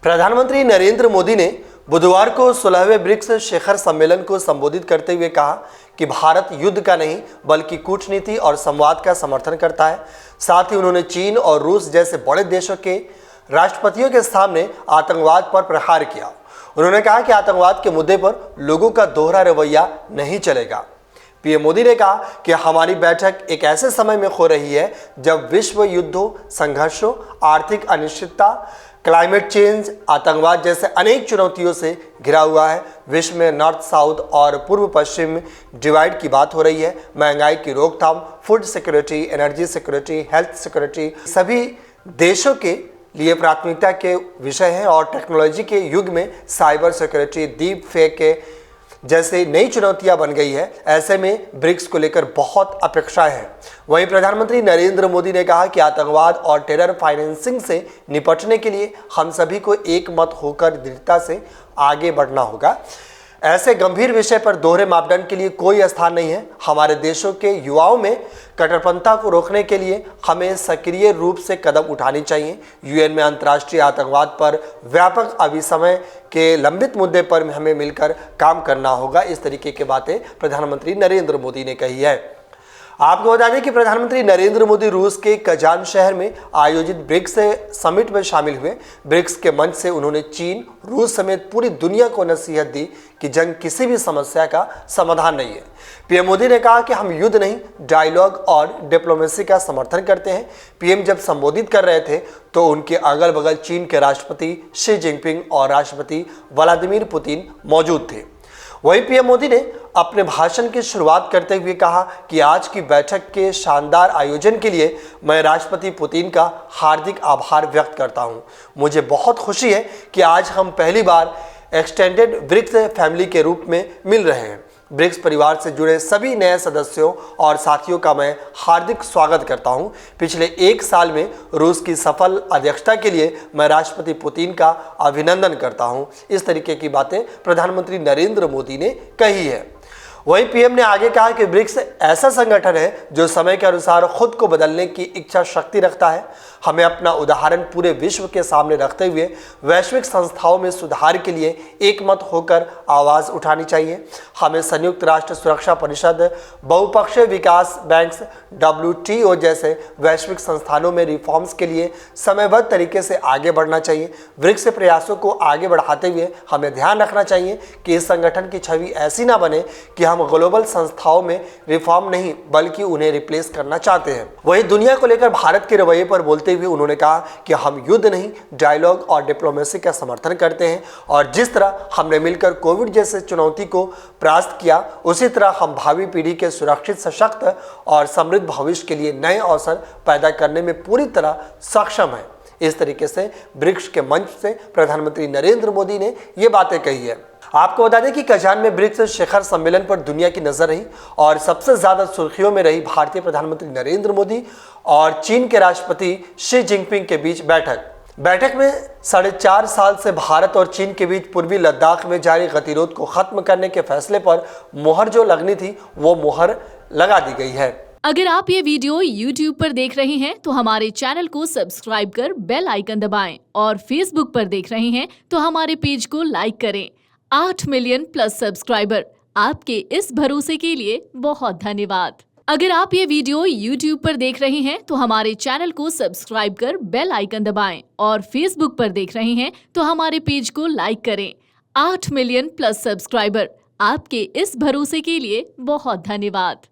प्रधानमंत्री नरेंद्र मोदी ने बुधवार को 16वें ब्रिक्स शिखर सम्मेलन को संबोधित करते हुए कहा कि भारत युद्ध का नहीं बल्कि कूटनीति और संवाद का समर्थन करता है। साथ ही उन्होंने चीन और रूस जैसे बड़े देशों के राष्ट्रपतियों के सामने आतंकवाद पर प्रहार किया। उन्होंने कहा कि आतंकवाद के मुद्दे पर लोगों का दोहरा रवैया नहीं चलेगा। पीएम मोदी ने कहा कि हमारी बैठक एक ऐसे समय में हो रही है जब विश्व युद्धों, संघर्षों, आर्थिक अनिश्चितता, क्लाइमेट चेंज, आतंकवाद जैसे अनेक चुनौतियों से घिरा हुआ है। विश्व में नॉर्थ साउथ और पूर्व पश्चिम डिवाइड की बात हो रही है। महंगाई की रोकथाम, food security, energy security, health security सभी देशों के लिए प्राथमिकता के विषय हैं और टेक्नोलॉजी के युग में साइबर सिक्योरिटी, डीप फेक के जैसे नई चुनौतियां बन गई है। ऐसे में ब्रिक्स को लेकर बहुत अपेक्षाएं हैं। वहीं प्रधानमंत्री नरेंद्र मोदी ने कहा कि आतंकवाद और टेरर फाइनेंसिंग से निपटने के लिए हम सभी को एक मत होकर दृढ़ता से आगे बढ़ना होगा। ऐसे गंभीर विषय पर दोहरे मापदंड के लिए कोई स्थान नहीं है। हमारे देशों के युवाओं में कट्टरपंथा को रोकने के लिए हमें सक्रिय रूप से कदम उठानी चाहिए। यूएन में अंतर्राष्ट्रीय आतंकवाद पर व्यापक अभिसमय के लंबित मुद्दे पर हमें मिलकर काम करना होगा। इस तरीके की बातें प्रधानमंत्री नरेंद्र मोदी ने कही है। आपको बता दें कि प्रधानमंत्री नरेंद्र मोदी रूस के कजान शहर में आयोजित ब्रिक्स समिट में शामिल हुए। ब्रिक्स के मंच से उन्होंने चीन, रूस समेत पूरी दुनिया को नसीहत दी कि जंग किसी भी समस्या का समाधान नहीं है। पीएम मोदी ने कहा कि हम युद्ध नहीं, डायलॉग और डिप्लोमेसी का समर्थन करते हैं। पीएम जब संबोधित कर रहे थे तो उनके अगल बगल चीन के राष्ट्रपति शी जिनपिंग और राष्ट्रपति व्लादिमीर पुतिन मौजूद थे। वहीं पीएम मोदी ने अपने भाषण की शुरुआत करते हुए कहा कि आज की बैठक के शानदार आयोजन के लिए मैं राष्ट्रपति पुतिन का हार्दिक आभार व्यक्त करता हूं। मुझे बहुत खुशी है कि आज हम पहली बार एक्सटेंडेड ब्रिक्स फैमिली के रूप में मिल रहे हैं। ब्रिक्स परिवार से जुड़े सभी नए सदस्यों और साथियों का मैं हार्दिक स्वागत करता हूं। पिछले एक साल में रूस की सफल अध्यक्षता के लिए मैं राष्ट्रपति पुतिन का अभिनंदन करता हूं। इस तरीके की बातें प्रधानमंत्री नरेंद्र मोदी ने कही है। वहीं पीएम ने आगे कहा कि ब्रिक्स ऐसा संगठन है जो समय के अनुसार खुद को बदलने की इच्छा शक्ति रखता है। हमें अपना उदाहरण पूरे विश्व के सामने रखते हुए वैश्विक संस्थाओं में सुधार के लिए एकमत होकर आवाज़ उठानी चाहिए। हमें संयुक्त राष्ट्र सुरक्षा परिषद, बहुपक्षीय विकास बैंक, WTO जैसे वैश्विक संस्थानों में रिफॉर्म्स के लिए समयबद्ध तरीके से आगे बढ़ना चाहिए। ब्रिक्स के प्रयासों को आगे बढ़ाते हुए हमें ध्यान रखना चाहिए कि इस संगठन की छवि ऐसी ना बने कि हम ग्लोबल संस्थाओं में रिफॉर्म नहीं बल्कि उन्हें रिप्लेस करना चाहते हैं। वहीं दुनिया को लेकर भारत के रवैये पर बोलते हुए उन्होंने कहा कि हम युद्ध नहीं, डायलॉग और डिप्लोमेसी का समर्थन करते हैं और जिस तरह हमने मिलकर कोविड जैसे चुनौती को परास्त किया उसी तरह हम भावी पीढ़ी के सुरक्षित, सशक्त और समृद्ध भविष्य के लिए नए अवसर पैदा करने में पूरी तरह सक्षम हैं। इस तरीके से ब्रिक्स के मंच से प्रधानमंत्री नरेंद्र मोदी ने ये बातें कही है। आपको बता दें कि कजान में ब्रिक्स शिखर सम्मेलन पर दुनिया की नजर रही और सबसे ज्यादा सुर्खियों में रही भारतीय प्रधानमंत्री नरेंद्र मोदी और चीन के राष्ट्रपति शी जिनपिंग के बीच बैठक में 4.5 साल से भारत और चीन के बीच पूर्वी लद्दाख में जारी गतिरोध को खत्म करने के फैसले पर मुहर जो लगनी थी वो मुहर लगा दी गई है। अगर आप ये वीडियो YouTube पर देख रहे हैं तो हमारे चैनल को सब्सक्राइब कर बेल आइकन दबाएं और Facebook पर देख रहे हैं तो हमारे पेज को लाइक करें। 8 मिलियन प्लस सब्सक्राइबर, आपके इस भरोसे के लिए बहुत धन्यवाद। अगर आप ये वीडियो YouTube पर देख रहे हैं तो हमारे चैनल को सब्सक्राइब कर बेल आइकन दबाएं और Facebook पर देख रहे हैं तो हमारे पेज को लाइक करें। 8 मिलियन प्लस सब्सक्राइबर, आपके इस भरोसे के लिए बहुत धन्यवाद।